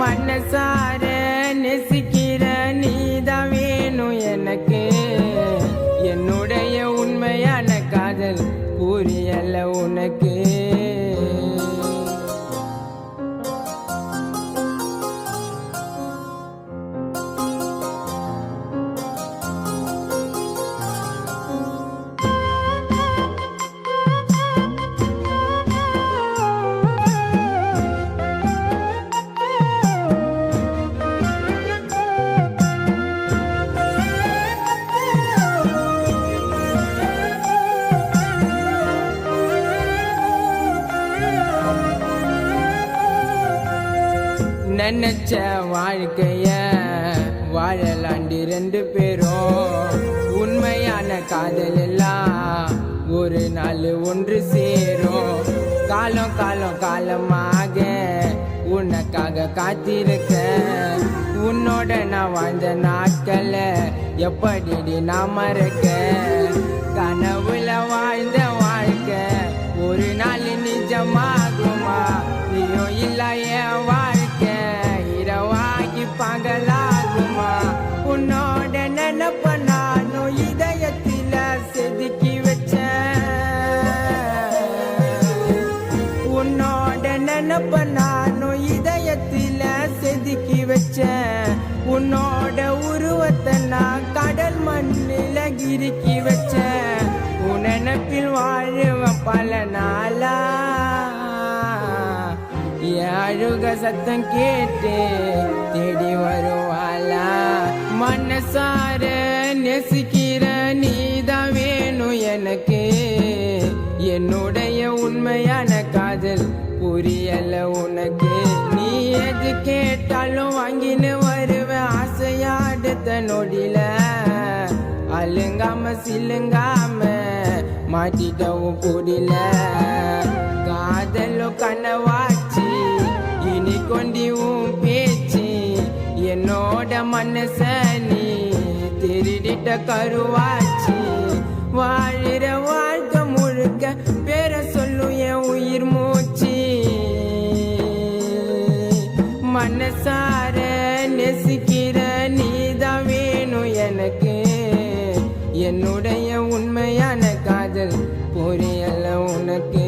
மனசார நெசிக்கிற நீதான் வேணும் எனக்கு. என்னுடைய உண்மையான காதல் புரியல உனக்கு. நினைச்ச வாழ்க்கைய வாழலாண்டி ரெண்டு பேரும். உண்மையான காதல் எல்லாம் ஒரு நாள் ஒன்று சேரும். காலம் காலம் காலமாக உனக்காக காத்திருக்க. உன்னோட நான் வாழ்ந்த நாட்கள எப்படி நான் மறக்க. கனவுல வாழ்ந்த வாழ்க்கை ஒரு நாள் நிஜமாகுமா? நீயும் இல்ல என் வாழ்க்கை இரவாகி பகலாகுமா? உன்னோட நினைப்ப நானும் இதயத்தில செதுக்கி வச்சேன். உன்னோட நினைப்ப நானும் இதயத்தில செதுக்கி வச்சேன். உன்னோட உருவத்தை நான் கடல் மண்ணில கிறுக்கி வச்சேன். உன் நினைப்பில் வாழுவேன் பல நாளா. அழுக சத்தம் கேட்டு தேடி வருவாளா? மனசார நெசிக்கிற நீதான் வேணும் எனக்கு. என்னுடைய உண்மையான காதல் புரியல உனக்கு. நீ எது கேட்டாலும் வாங்கின்னு வருவேன் ஆசையா அடுத்த நொடியில. அலுங்காம சிலுங்காம மாட்டிட்டவும் புரியல. காதலோ கனவாச்சு இனி கொண்டி உன் பேச்சு. என்னோட மனச நீ திருடிட்ட கருவாச்சு. வாழிற வாழ்க்கை முழுக்க பேர சொல்லும் என் உயிர் மூச்சு. மனசார நெசிக்கிற நீதான் வேணும் எனக்கு. என்னுடைய உண்மையான காதல் புரியல உனக்கு.